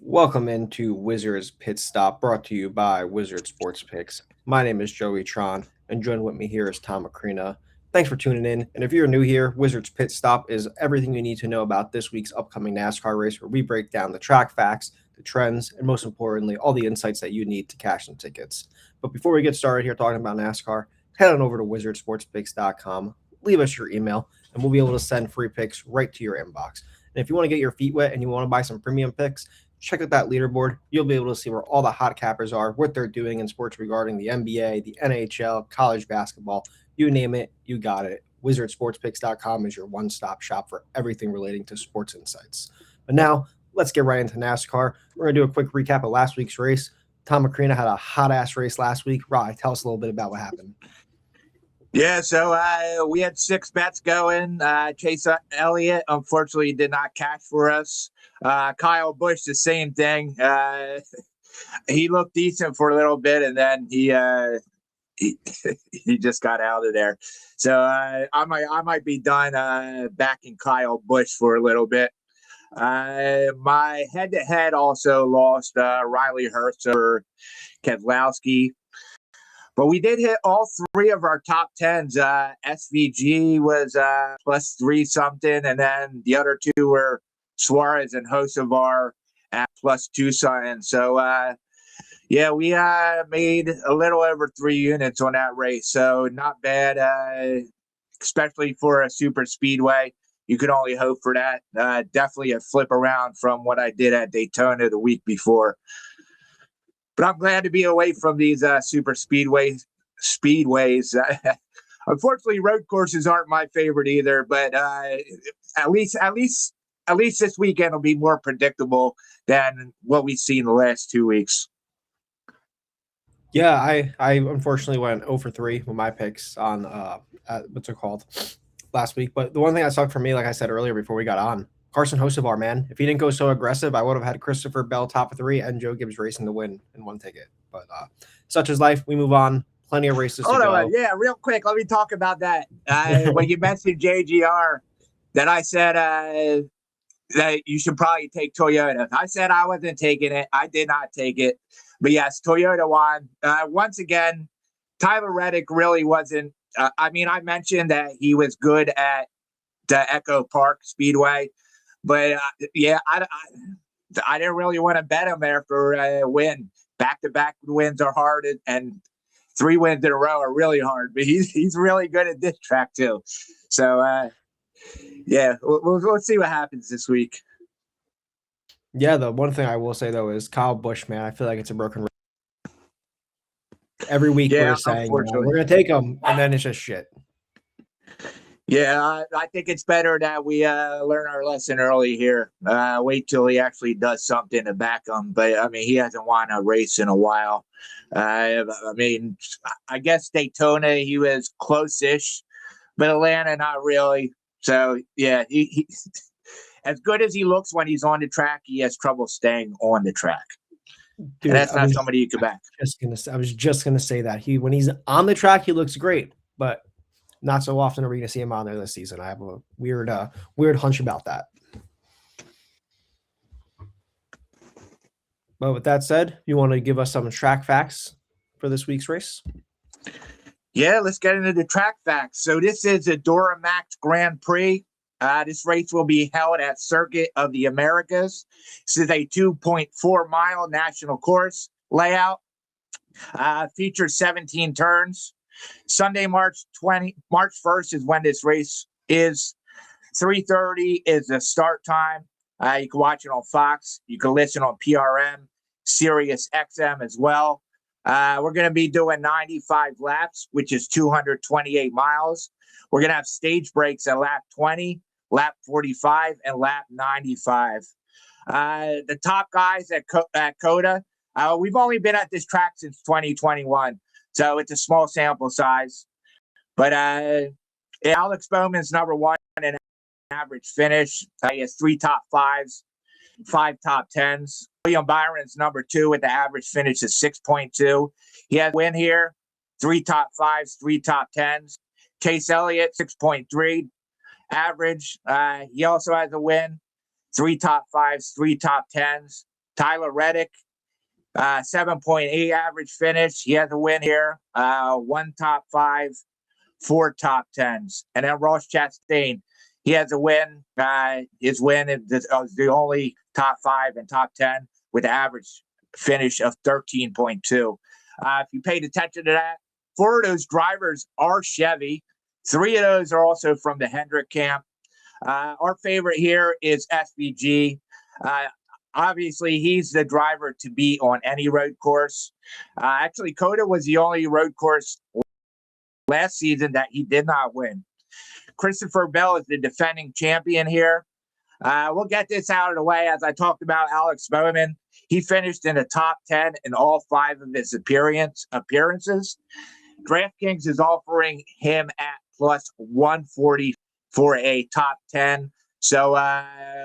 Welcome into Wizards Pit Stop, brought to you by Wizard Sports Picks. My name is Joey Tron, and joined with me here is Tom McCrina. Thanks for tuning in. And if you're new here, Wizards Pit Stop is everything you need to know about this week's upcoming NASCAR race, where we break down the track facts, the trends, and most importantly, all the insights that you need to cash some tickets. But before we get started here talking about NASCAR, head on over to wizardsportspicks.com, leave us your email, and we'll be able to send free picks right to your inbox. And if you want to get your feet wet and you want to buy some premium picks, check out that leaderboard. You'll be able to see where all the hot cappers are, what they're doing in sports regarding the NBA, the NHL, college basketball. You name it, you got it. WizardSportsPicks.com is your one-stop shop for everything relating to sports insights. But now, let's get right into NASCAR. We're going to do a quick recap of last week's race. Tom McCrina had a hot-ass race last week. Rye, tell us a little bit about what happened. Yeah, so we had 6 bets going. Chase Elliott, unfortunately, did not cash for us. Kyle Busch, the same thing. He looked decent for a little bit, and then he just got out of there. So I might be done backing Kyle Busch for a little bit. My head-to-head also lost Riley Hurst over Keselowski. But we did hit all 3 of our top 10s. SVG was plus 3 something, and then the other 2 were Suarez and Hocevar at plus 2 something. So, yeah, we made a little over 3 units on that race. So not bad, especially for a super speedway. You could only hope for that. Definitely a flip around from what I did at Daytona the week before. But I'm glad to be away from these super speedways. Unfortunately, road courses aren't my favorite either. But at least this weekend will be more predictable than what we've seen the last 2 weeks. Yeah, I unfortunately went 0 for 3 with my picks on what's it called last week. But the one thing that sucked for me, like I said earlier before we got on, Carson Hocevar, man. If he didn't go so aggressive, I would have had Christopher Bell top of 3 and Joe Gibbs racing to win in 1 ticket. But such is life. We move on. Plenty of races to go. Yeah, real quick. Let me talk about that. When you mentioned JGR, that I said that you should probably take Toyota. I said I wasn't taking it. I did not take it. But yes, Toyota won. Once again, Tyler Reddick really wasn't. I mentioned that he was good at the EchoPark Speedway. But, yeah, I didn't really want to bet him there for a win. Back-to-back wins are hard, and 3 wins in a row are really hard. But he's really good at this track, too. So, yeah, we'll see what happens this week. Yeah, the one thing I will say, though, is Kyle Busch, man. I feel like it's a broken record. Every week we're saying, we're going to take him, and then it's just shit. Yeah, I think it's better that we learn our lesson early here. Wait till he actually does something to back him. But, he hasn't won a race in a while. I guess Daytona, he was close-ish, but Atlanta, not really. So, yeah, he as good as he looks when he's on the track, he has trouble staying on the track. Dude, and that's not somebody you could back. I was just going to say that. When he's on the track, he looks great, but not so often are we going to see him on there this season. I have a weird hunch about that. But with that said, you want to give us some track facts for this week's race? Yeah, let's get into the track facts. So this is the Duramax Grand Prix. This race will be held at Circuit of the Americas. This is a 2.4-mile national course layout. Features 17 turns. Sunday, March 1st is when this race is. 3:30 is the start time. You can watch it on Fox. You can listen on PRM, Sirius XM as well. We're going to be doing 95 laps, which is 228 miles. We're going to have stage breaks at lap 20, lap 45, and lap 95. The top guys at COTA, we've only been at this track since 2021. So it's a small sample size. But Alex Bowman's number 1 in average finish. He has 3 top 5s, 5 top 10s. William Byron's number 2 with the average finish of 6.2. He has a win here, 3 top 5s, 3 top 10s. Chase Elliott, 6.3 average. He also has a win, 3 top 5s, 3 top 10s. Tyler Reddick, 7.8 average finish. He has a win here. 1 top 5, 4 top 10s. And then Ross Chastain, he has a win. His win is the only top 5 and top 10 with an average finish of 13.2. If you paid attention to that, 4 of those drivers are Chevy. 3 of those are also from the Hendrick camp. Our favorite here is SVG. Obviously, he's the driver to beat on any road course. Actually, COTA was the only road course last season that he did not win. Christopher Bell is the defending champion here. We'll get this out of the way. As I talked about Alex Bowman, he finished in the top 10 in all 5 of his appearances. DraftKings is offering him at plus 140 for a top 10. So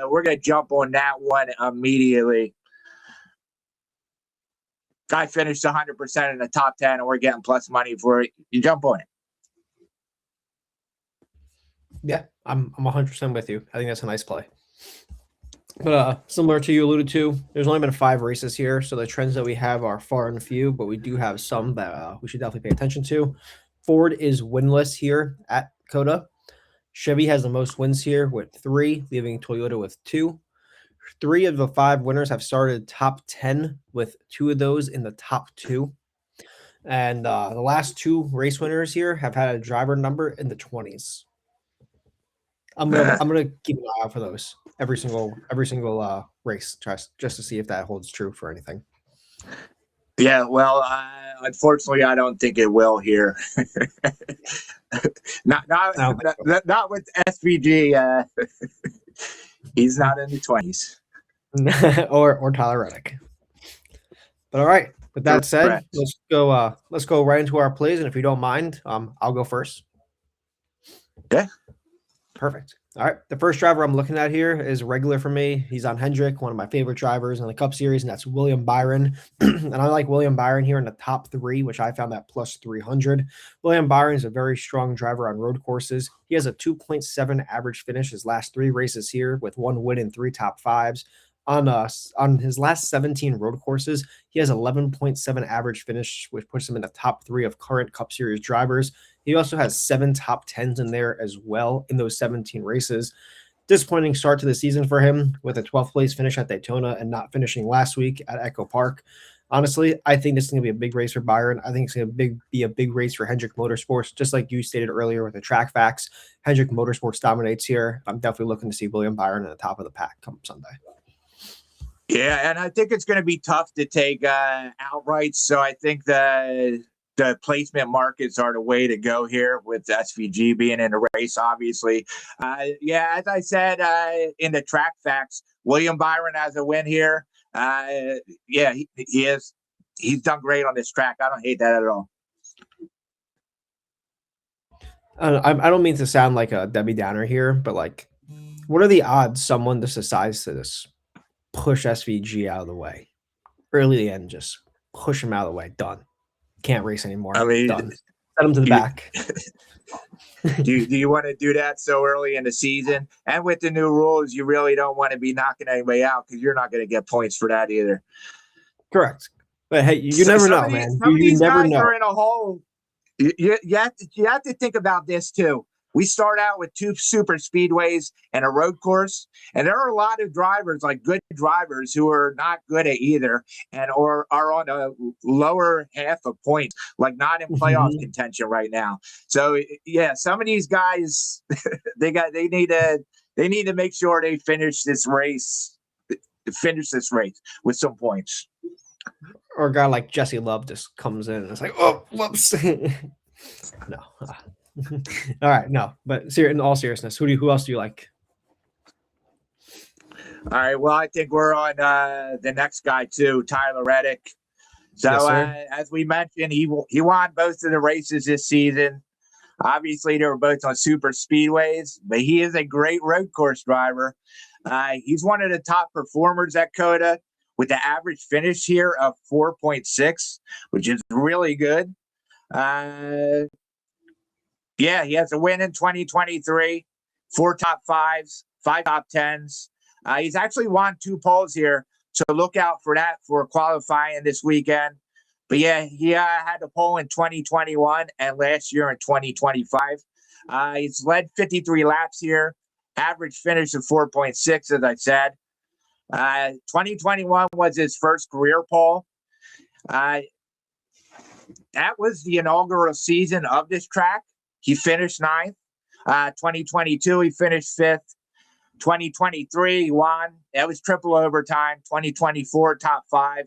we're going to jump on that one immediately. Guy finished 100% in the top 10, and we're getting plus money for it. You jump on it. Yeah, I'm 100% with you. I think that's a nice play. But similar to you alluded to, there's only been 5 races here, so the trends that we have are far and few, but we do have some that we should definitely pay attention to. Ford is winless here at COTA. Chevy has the most wins here with 3, leaving Toyota with 2. 3 of the 5 winners have started top 10, with 2 of those in the top 2. And the last 2 race winners here have had a driver number in the 20s. I'm gonna keep an eye out for those every single race, just to see if that holds true for anything. Yeah, well, unfortunately, I don't think it will here. not with SVG. He's not in the 20s. or Tyler Reddick. But all right, with that said, let's go right into our plays, and if you don't mind, I'll go first. Okay. Perfect. All right. The first driver I'm looking at here is regular for me. He's on Hendrick, one of my favorite drivers in the Cup Series, and that's William Byron. And I like William Byron here in the top 3, which I found at plus 300. William Byron is a very strong driver on road courses. He has a 2.7 average finish his last 3 races here, with 1 win and 3 top 5s. On his last 17 road courses, he has 11.7 average finish, which puts him in the top 3 of current Cup Series drivers. He also has 7 top 10s in there as well in those 17 races. Disappointing start to the season for him with a 12th place finish at Daytona and not finishing last week at EchoPark. Honestly, I think this is going to be a big race for Byron. I think it's going to be a big race for Hendrick Motorsports, just like you stated earlier with the track facts. Hendrick Motorsports dominates here. I'm definitely looking to see William Byron at the top of the pack come Sunday. Yeah, and I think it's going to be tough to take outright. So I think the placement markets are the way to go here, with SVG being in the race, obviously. Yeah, as I said in the track facts, William Byron has a win here. Yeah, he is. He's done great on this track. I don't hate that at all. I don't mean to sound like a Debbie Downer here, but like, what are the odds someone just decides to just push SVG out of the way early and just push him out of the way? Done. Can't race anymore. I mean, done. Set him to the back. do you want to do that so early in the season? And with the new rules, you really don't want to be knocking anybody out, because you're not going to get points for that either. Correct. But hey, you never know, man. Some of these never guys know. are in a hole. You have to think about this too. We start out with 2 super speedways and a road course, and there are a lot of drivers, like good drivers, who are not good at either, or are on a lower half of points, like not in playoff contention right now. So yeah, some of these guys, they need to make sure they finish this race with some points. Or a guy like Jesse Love just comes in and it's like, oh, whoops. No. All right, no, but in all seriousness, who else do you like? All right, well, I think we're on the next guy too, Tyler Reddick. So Yes, as we mentioned, he won both of the races this season. Obviously, they were both on super speedways, but he is a great road course driver. He's one of the top performers at COTA, with the average finish here of 4.6, which is really good. Yeah, he has a win in 2023, 4 top 5s, 5 top 10s. He's actually won 2 poles here, So look out for that for qualifying this weekend. But yeah, he had the pole in 2021 and last year in 2025. He's led 53 laps here, average finish of 4.6, as I said. 2021 was his first career pole. That was the inaugural season of this track. He finished ninth. 2022, he finished fifth. 2023, he won. That was triple overtime. 2024, top five.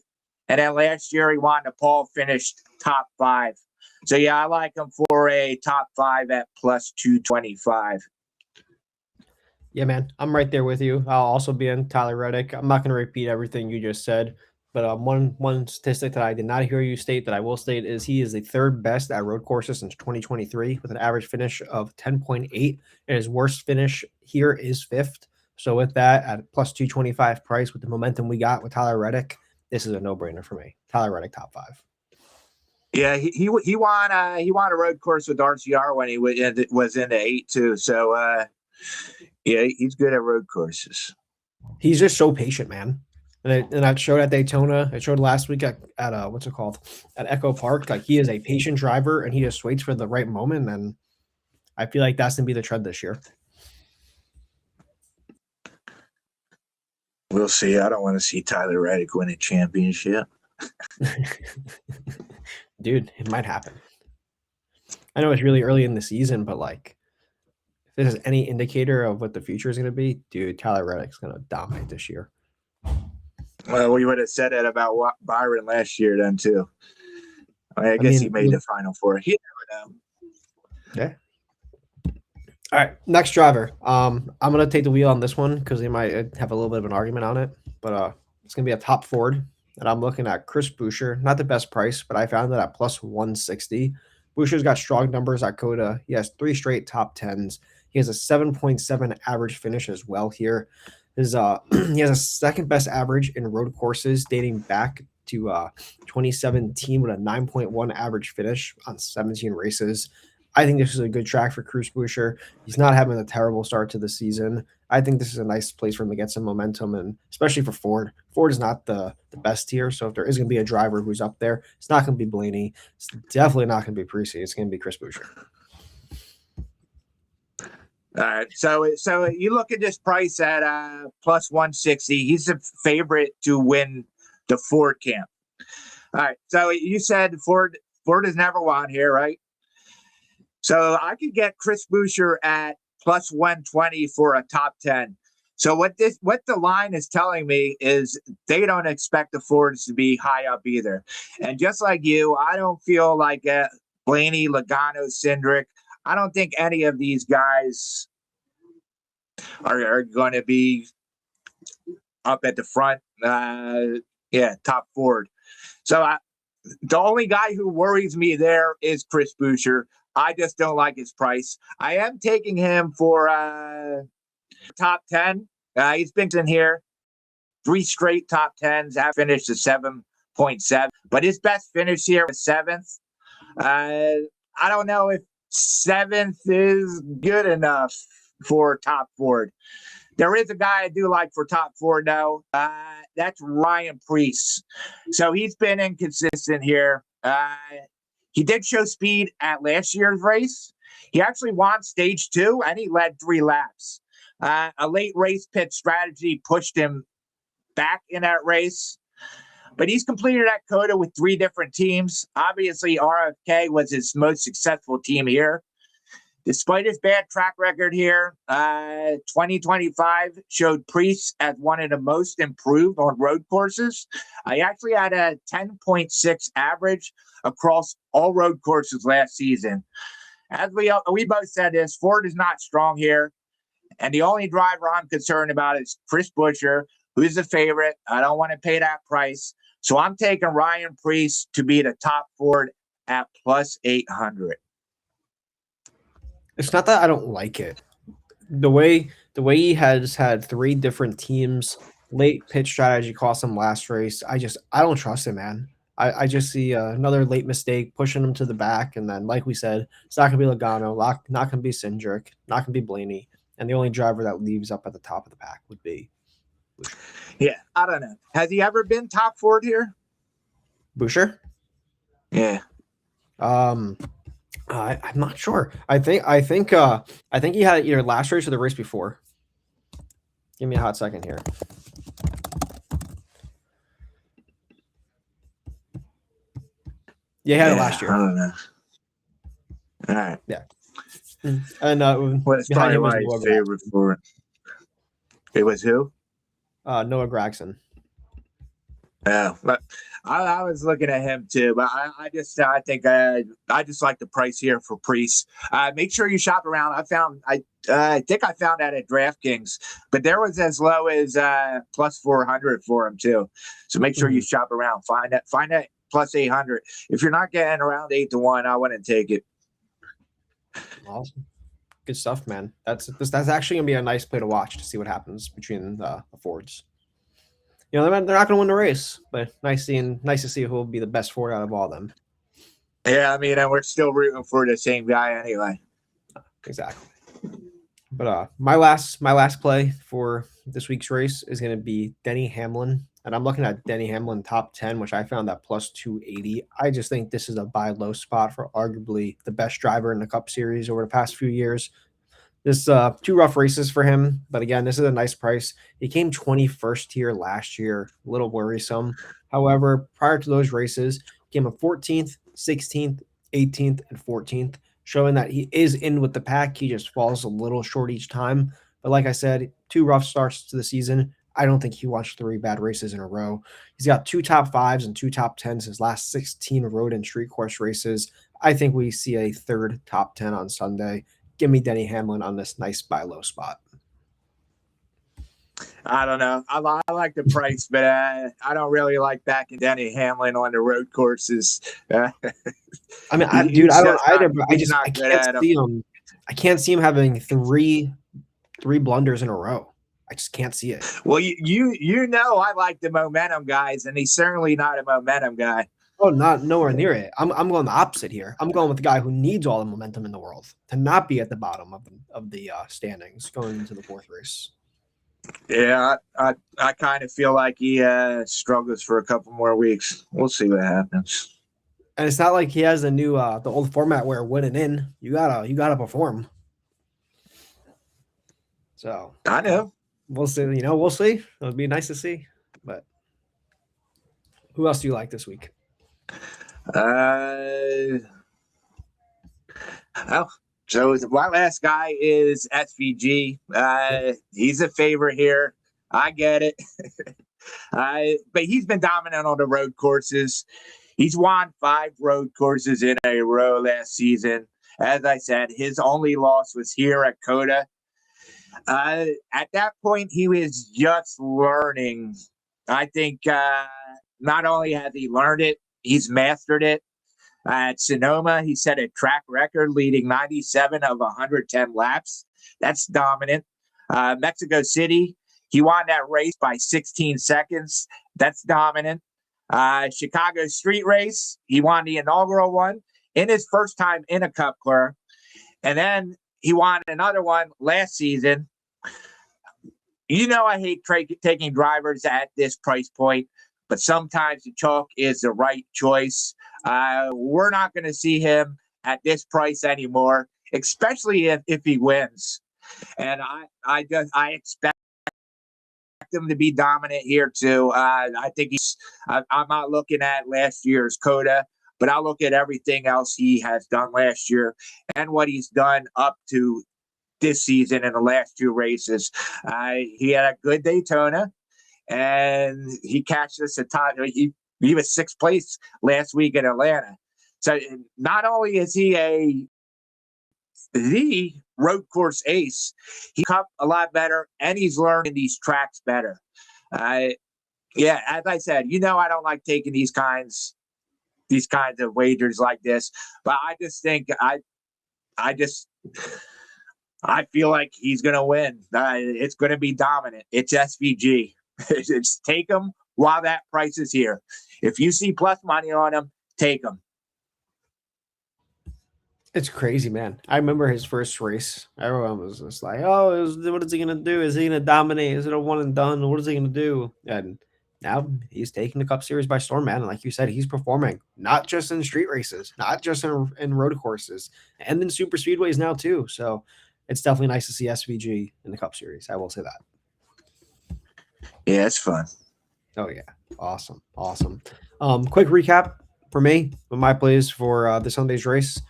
And then last year, he won the pole, finished top five. So, yeah, I like him for a top five at plus 225. Yeah, man, I'm right there with you. I'll also be in Tyler Reddick. I'm not going to repeat everything you just said, but one statistic that I did not hear you state that I will state is he is the third best at road courses since 2023 with an average finish of 10.8, and his worst finish here is fifth. So with that, at plus 225 price with the momentum we got with Tyler Reddick, this is a no-brainer for me. Tyler Reddick, top five. Yeah, he won a road course with RCR when he was in the 8 too. So yeah, he's good at road courses. He's just so patient, man. And that showed at Daytona. It showed last week at what's it called? At EchoPark. Like, he is a patient driver and he just waits for the right moment. And I feel like that's gonna be the trend this year. We'll see. I don't want to see Tyler Reddick win a championship. Dude, it might happen. I know it's really early in the season, but like, if this is any indicator of what the future is going to be, dude, Tyler Reddick's going to dominate this year. Well, we would have said that about Byron last year then too. I guess he made the Final Four. He never know. Yeah. All right, next driver. I'm gonna take the wheel on this one because they might have a little bit of an argument on it, but it's gonna be a Top Ford, and I'm looking at Chris Buescher. Not the best price, but I found it at plus 160. Buescher's got strong numbers at COTA. He has 3 straight top 10s. He has a 7.7 average finish as well here. He has a second best average in road courses dating back to 2017 with a 9.1 average finish on 17 races. I think this is a good track for Chris Buescher. He's not having a terrible start to the season. I think this is a nice place for him to get some momentum, and especially for Ford. Ford is not the best here, so if there is going to be a driver who's up there, it's not going to be Blaney. It's definitely not going to be Preece. It's going to be Chris Buescher. All right, so you look at this price at plus 160. He's a favorite to win the Ford camp. All right, so you said Ford has never won here, right? So I could get Chris Buescher at plus 120 for a top 10. So what the line is telling me is they don't expect the Fords to be high up either. And just like you, I don't feel like Blaney, Logano, Hendrick, I don't think any of these guys are going to be up at the front. Top Ford. So the only guy who worries me there is Chris Buescher. I just don't like his price. I am taking him for top 10. He's been in here 3 straight top 10s. Have finished at 7.7, but his best finish here is 7th. I don't know if 7th is good enough for Top Ford. There is a guy I do like for Top Ford though. That's Ryan Preece. So he's been inconsistent here. He did show speed at last year's race. He actually won stage 2 and he led 3 laps. A late race pit strategy pushed him back in that race. But he's completed that COTA with 3 different teams. Obviously, RFK was his most successful team here. Despite his bad track record here, 2025 showed Preece as one of the most improved on road courses. He actually had a 10.6 average across all road courses last season. As we both said this, Ford is not strong here. And the only driver I'm concerned about is Chris Buescher, who's the favorite. I don't want to pay that price. So I'm taking Ryan Preece to be the Top Ford at plus 800. It's not that I don't like it. The way he has had 3 different teams, late pitch strategy cost him last race. I don't trust him, man. I just see another late mistake pushing him to the back, and then like we said, it's not gonna be Logano, not gonna be Hendrick, not gonna be Blaney, and the only driver that leaves up at the top of the pack would be Buescher. Yeah, I don't know. Has he ever been Top Ford here? Buescher? Yeah. I'm not sure. I think he had it either last race or the race before. Give me a hot second here. Yeah, he had it last I year. don't know. All right. Yeah. And Well, that's behind probably him was why he's Noah favorite for it. It was who? Noah Gragson. Yeah, but I was looking at him too, but I just I just like the price here for Preece. Make sure you shop around. I think I found that at DraftKings, but there was as low as plus 400 for him too. So make sure you shop around. Find that plus 800. If you're not getting around 8-1, I wouldn't take it. Awesome. Good stuff, man. That's actually gonna be a nice play to watch to see what happens between the Fords. You know, they're not going to win the race, but nice to see who will be the best Ford out of all of them. Yeah, I mean, and we're still rooting for the same guy anyway. Exactly. But my last play for this week's race is going to be Denny Hamlin, and I'm looking at Denny Hamlin top 10, which I found at plus 280. I just think this is a buy low spot for arguably the best driver in the Cup Series over the past few years. This 2 rough races for him, but again, this is a nice price. He came 21st here last year, a little worrisome. However, prior to those races, he came a 14th, 16th, 18th, and 14th, showing that he is in with the pack. He just falls a little short each time. But like I said, 2 rough starts to the season. I don't think he wants 3 bad races in a row. He's got 2 top 5s and 2 top 10s his last 16 road and street course races. I think we see a 3rd top 10 on Sunday. Give me Denny Hamlin on this nice buy low spot. I don't know. I like the price, but I don't really like backing Denny Hamlin on the road courses. I mean, I don't either, but I can't see him. I can't see him having three blunders in a row. I just can't see it. Well, you know I like the momentum guys, and he's certainly not a momentum guy. Oh, nowhere near it. I'm going the opposite here. I'm going with the guy who needs all the momentum in the world to not be at the bottom of the standings going into the 4th race. Yeah, I kind of feel like he struggles for a couple more weeks. We'll see what happens. And it's not like he has a new the old format where winning in you gotta perform. So I know we'll see. We'll see. It'll be nice to see. But who else do you like this week? So my last guy is SVG. He's a favorite here. I get it. But he's been dominant on the road courses. He's won 5 road courses in a row last season. As I said, his only loss was here at COTA. At that point, he was just learning. I think not only has he learned it, he's mastered it. At Sonoma, he set a track record leading 97 of 110 laps. That's dominant. Mexico City, he won that race by 16 seconds. That's dominant. Chicago Street Race, he won the inaugural one in his first time in a Cup car. And then he won another one last season. You know I hate taking drivers at this price point, but sometimes the chalk is the right choice. We're not going to see him at this price anymore, especially if he wins. And I expect him to be dominant here too. I think I'm not looking at last year's COTA, but I'll look at everything else he has done last year and what he's done up to this season in the last 2 races. He had a good Daytona, and he catched us a top. He was 6th place last week in Atlanta. So not only is he the road course ace, he's come a lot better, and he's learning these tracks better. Yeah, as I said, I don't like taking these kinds of wagers like this, but I just think I feel like he's going to win. It's going to be dominant. It's SVG. It's take him while that price is here. If you see plus money on him, take him. It's crazy, man. I remember his first race. Everyone was just like, "Oh, what is he gonna do? Is he gonna dominate? Is it a one and done? What is he gonna do?" And now he's taking the Cup Series by storm, man. And like you said, he's performing not just in street races, not just in road courses, and in super speedways now too. So it's definitely nice to see SVG in the Cup Series. I will say that. Yeah, it's fun. Oh yeah, awesome, awesome. Quick recap for me with my plays for the Sunday's race.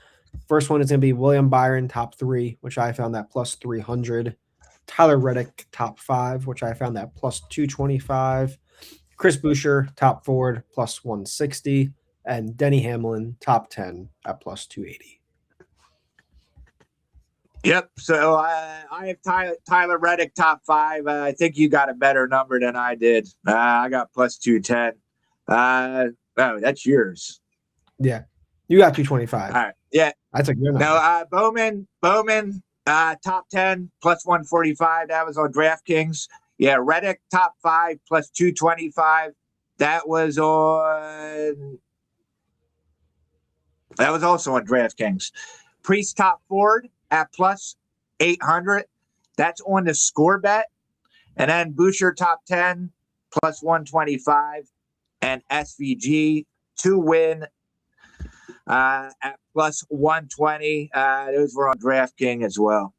First one is going to be William Byron, top 3, which I found that plus 300. Tyler Reddick, top 5, which I found that plus 225. Chris Buescher, top Ford, plus 160. And Denny Hamlin, top 10 at plus 280. Yep. So I have Tyler Reddick, top 5. I think you got a better number than I did. I got plus 210. Oh, that's yours. Yeah. You got 225. All right. Yeah. That's a good number. Now, Bowman, top 10, plus 145. That was on DraftKings. Yeah, Reddick, top 5, plus 225. That was also on DraftKings. Preece Top Ford at plus 800. That's on the score bet. And then Buescher, top 10, plus 125. And SVG to win at plus 120. Those were on DraftKings as well.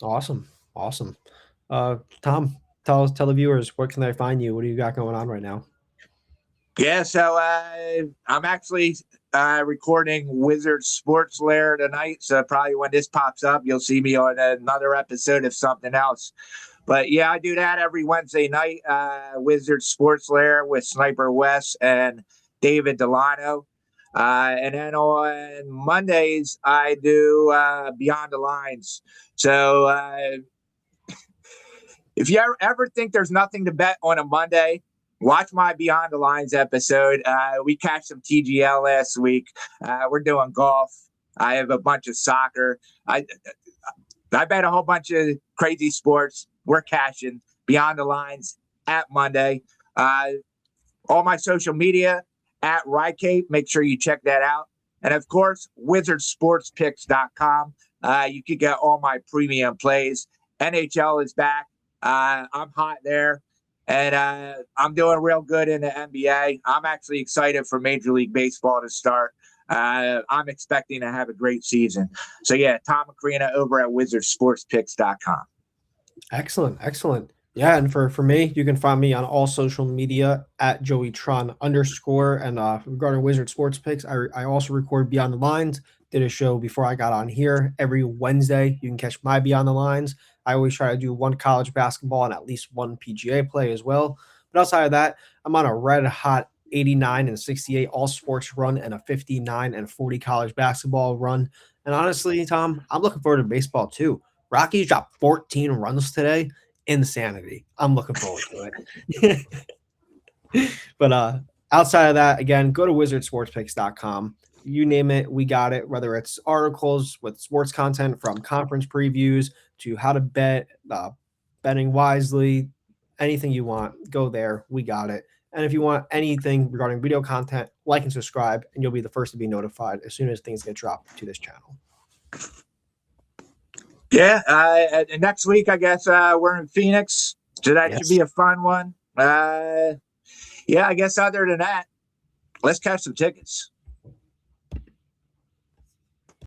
Awesome. Tom, tell the viewers, where can they find you? What do you got going on right now? Yeah, so I'm actually recording Wizard Sports Lair tonight. So probably when this pops up, you'll see me on another episode of something else. But yeah, I do that every Wednesday night. Wizard Sports Lair with Sniper West and David Delano. And then on Mondays, I do Beyond the Lines. So if you ever think there's nothing to bet on a Monday, watch my Beyond the Lines episode. We cashed some TGL last week. We're doing golf. I have a bunch of soccer. I bet a whole bunch of crazy sports. We're cashing Beyond the Lines at Monday. All my social media at Rycape. Make sure you check that out. And of course, wizardsportspicks.com. You can get all my premium plays. NHL is back. I'm hot there. And I'm doing real good in the NBA. I'm actually excited for Major League Baseball to start. I'm expecting to have a great season. So, yeah, Tom McCrina over at wizardsportspicks.com. Excellent. Yeah, and for me, you can find me on all social media at JoeyTron_. And regarding Wizard Sports Picks, I also record Beyond the Lines. Did a show before I got on here every Wednesday. You can catch my Beyond the Lines. I always try to do one college basketball and at least one PGA play as well. But outside of that, I'm on a red hot 89 and 68 all sports run and a 59 and 40 college basketball run. And honestly, Tom, I'm looking forward to baseball too. Rockies dropped 14 runs today. Insanity. I'm looking forward to it. But outside of that, again, go to wizardsportspicks.com. You name it, we got it. Whether it's articles with sports content from conference previews to how to bet, betting wisely, anything you want, go there. We got it. And if you want anything regarding video content, like and subscribe, and you'll be the first to be notified as soon as things get dropped to this channel. Yeah, next week, I guess we're in Phoenix, so that should be a fun one. Yeah, I guess other than that, let's catch some tickets.